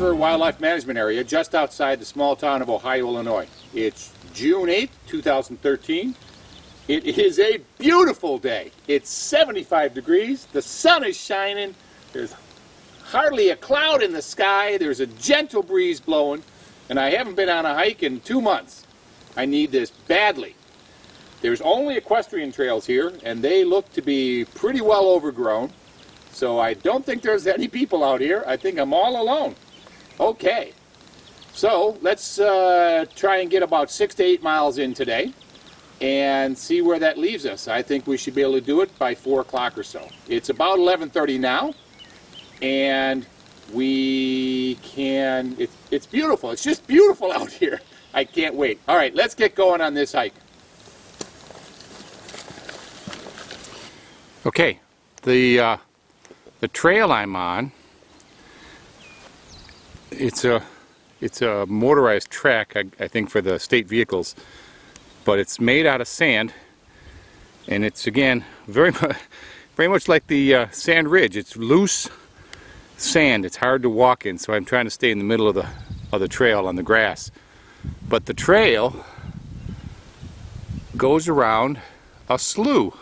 River Wildlife Management Area just outside the small town of Ohio, Illinois. It's June 8th, 2013. It is a beautiful day. It's 75 degrees, the sun is shining, there's hardly a cloud in the sky, there's a gentle breeze blowing, and I haven't been on a hike in 2 months. I need this badly. There's only equestrian trails here, and they look to be pretty well overgrown. So I don't think there's any people out here. I think I'm all alone. Okay, so let's try and get about 6 to 8 miles in today and see where that leaves us. I think we should be able to do it by 4 o'clock or so. It's about 11:30 now, and we can, it's beautiful. It's just beautiful out here. I can't wait. All right, let's get going on this hike. Okay, the trail I'm on, it's a motorized track, I think, for the state vehicles, but it's made out of sand, and it's, again, very much like the sand ridge. It's loose sand. It's hard to walk in, so I'm trying to stay in the middle of the trail on the grass. But the trail goes around a slough,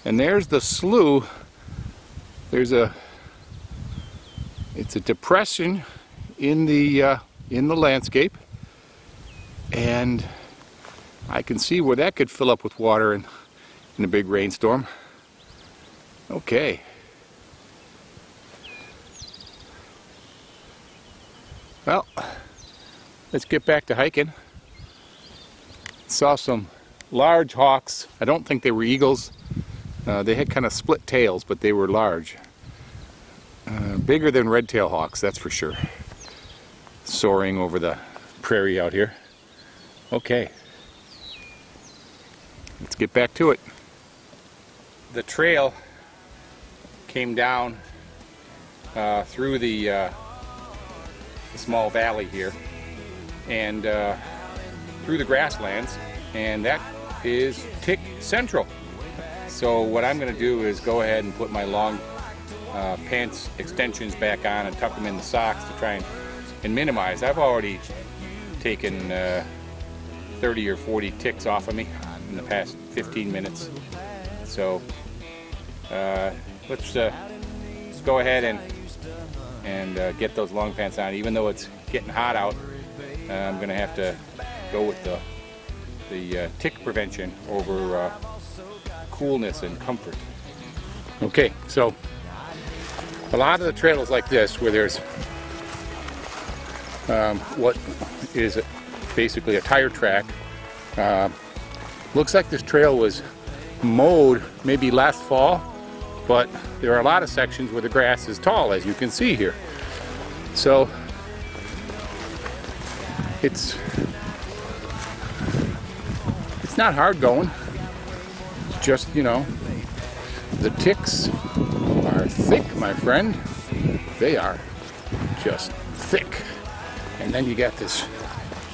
and there's the slough. It's a depression in the landscape, and I can see where that could fill up with water in a big rainstorm. Okay. Well, let's get back to hiking. Saw some large hawks. I don't think they were eagles. They had kind of split tails, but they were large. Bigger than red-tailed hawks, that's for sure. Soaring over the prairie out here. Okay. Let's get back to it. The trail came down through the small valley here and through the grasslands, and that is Tick Central. So what I'm going to do is go ahead and put my long pants extensions back on and tuck them in the socks to try and minimize. I've already taken 30 or 40 ticks off of me in the past 15 minutes. So let's go ahead and get those long pants on. Even though it's getting hot out, I'm going to have to go with the tick prevention over coolness and comfort. Okay, so a lot of the trails like this, where there's what is basically a tire track, looks like this trail was mowed maybe last fall, but there are a lot of sections where the grass is tall, as you can see here. So it's not hard going. It's just, you know, the ticks are thick, my friend. They are just thick. And then you got this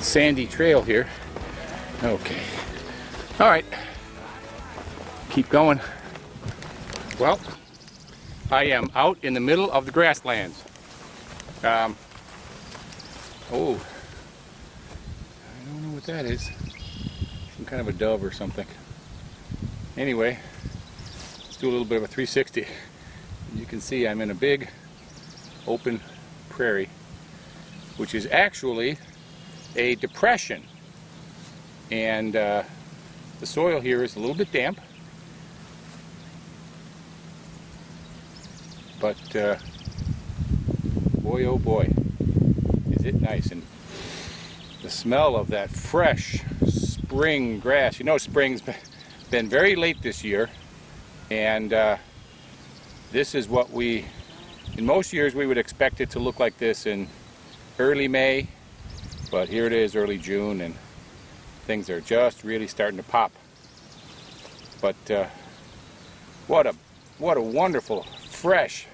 sandy trail here. Okay. All right. Keep going. Well, I am out in the middle of the grasslands. Oh, I don't know what that is. Some kind of a dove or something. Anyway, let's do a little bit of a 360. You can see I'm in a big open prairie, which is actually a depression, and the soil here is a little bit damp, but boy oh boy, is it nice. And the smell of that fresh spring grass. You know, spring's been very late this year, and this is what in most years we would expect it to look like this in early May, but here it is early June, and things are just really starting to pop. But what a wonderful fresh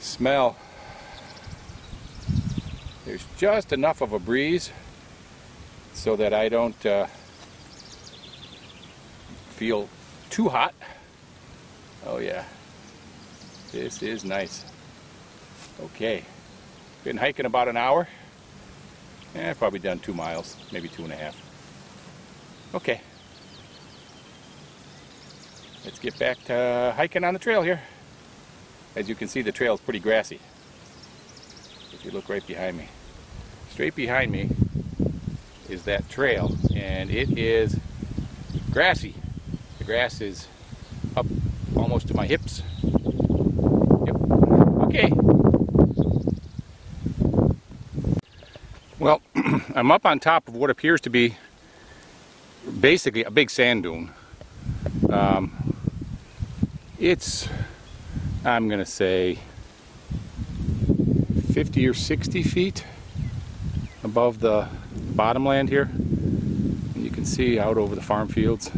smell. There's just enough of a breeze so that I don't feel too hot. Oh yeah, this is nice. Okay, Been hiking about an hour. Probably done 2 miles, maybe 2.5. Okay. Let's get back to hiking on the trail here. As you can see, the trail is pretty grassy. If you look right behind me. Straight behind me is that trail, and it is grassy. The grass is up almost to my hips. Yep. Okay. Well, I'm up on top of what appears to be basically a big sand dune. It's, I'm gonna say, 50 or 60 feet above the bottomland here. And you can see out over the farm fields.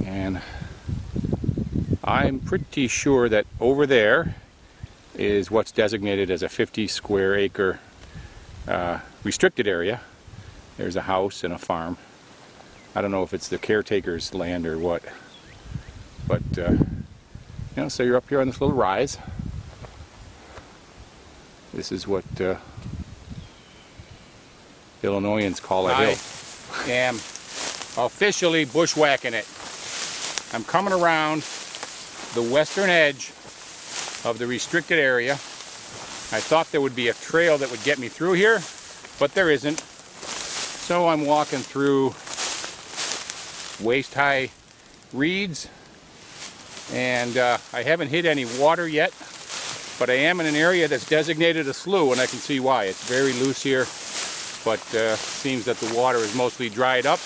And I'm pretty sure that over there is what's designated as a 50 square acre restricted area. There's a house and a farm. I don't know if it's the caretaker's land or what, but you know, so you're up here on this little rise. This is what Illinoisans call a hill. I am officially bushwhacking it. I'm coming around the western edge of the restricted area. I thought there would be a trail that would get me through here, but there isn't. So I'm walking through waist-high reeds, and I haven't hit any water yet, but I am in an area that's designated a slough, and I can see why. It's very loose here, but seems that the water is mostly dried up.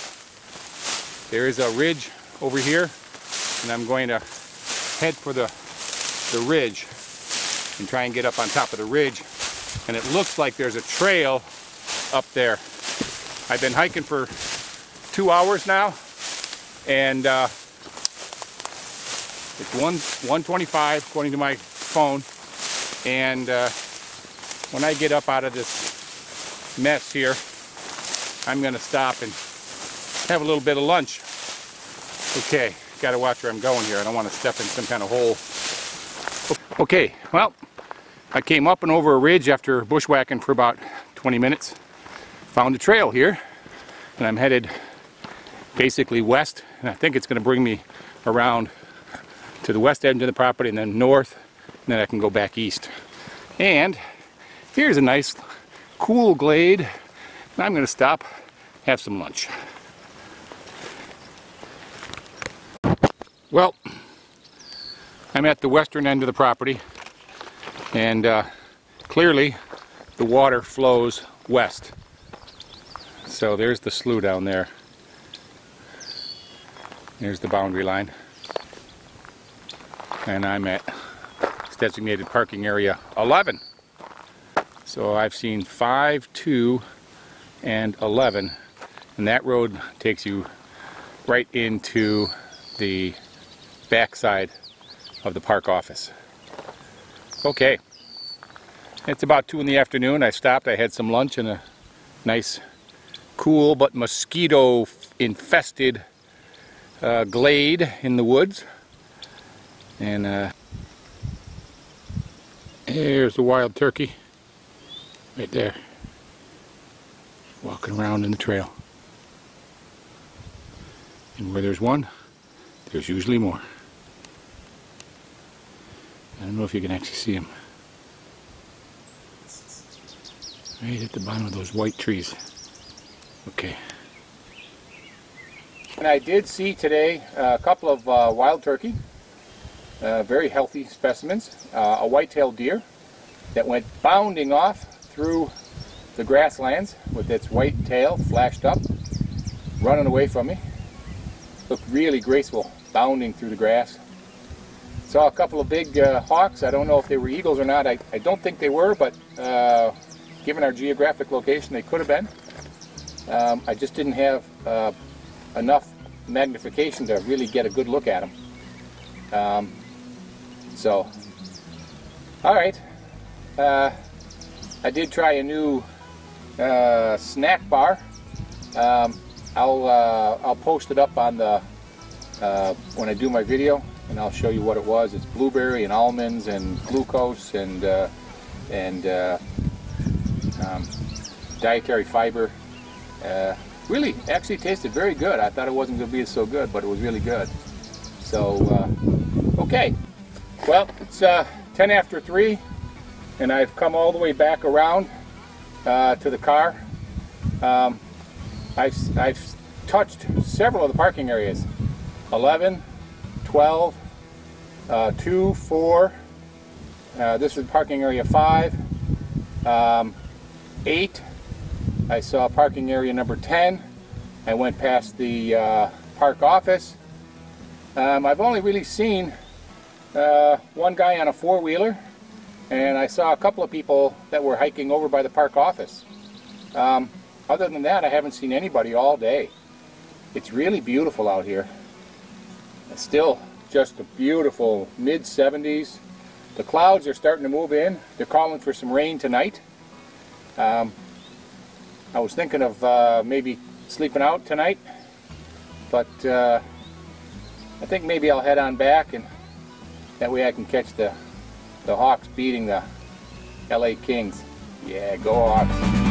There is a ridge over here, and I'm going to head for the ridge and try and get up on top of the ridge, and it looks like there's a trail up there. I've been hiking for 2 hours now, and it's 1:25 according to my phone, and when I get up out of this mess here, I'm gonna stop and have a little bit of lunch. Okay, gotta watch where I'm going here. I don't want to step in some kind of hole. Okay, well, I came up and over a ridge after bushwhacking for about 20 minutes. Found a trail here, and I'm headed basically west, and I think it's going to bring me around to the west end of the property and then north, and then I can go back east. And here's a nice cool glade, and I'm going to stop, have some lunch. Well, I'm at the western end of the property, and clearly the water flows west. So there's the slough down there. There's the boundary line. And I'm at designated parking area 11. So I've seen 5, 2, and 11. And that road takes you right into the backside of the park office. Okay. It's about 2 in the afternoon. I stopped. I had some lunch in a nice, cool but mosquito infested glade in the woods, and here's the wild turkey right there, walking around in the trail. And where there's one, there's usually more. I don't know if you can actually see him right at the bottom of those white trees. Okay. And I did see today a couple of wild turkey, very healthy specimens, a white-tailed deer that went bounding off through the grasslands with its white tail flashed up, running away from me. Looked really graceful, bounding through the grass. Saw a couple of big hawks. I don't know if they were eagles or not. I don't think they were, but given our geographic location, they could have been. I just didn't have enough magnification to really get a good look at them. So, all right. I did try a new snack bar. I'll post it up on the when I do my video. and I'll show you what it was. It's blueberry and almonds and glucose and dietary fiber. Really, actually tasted very good. I thought it wasn't going to be so good, but it was really good. So, okay. Well, it's 10 after 3, and I've come all the way back around to the car. I've touched several of the parking areas. 11, 12, 2, 4. This is parking area 5. 8. I saw parking area number 10. I went past the park office. I've only really seen one guy on a four-wheeler, and I saw a couple of people that were hiking over by the park office. Other than that, I haven't seen anybody all day. It's really beautiful out here. It's still just a beautiful mid-70s. The clouds are starting to move in. They're calling for some rain tonight. I was thinking of maybe sleeping out tonight, but I think maybe I'll head on back, and that way I can catch the Hawks beating the LA Kings. Yeah, go Hawks.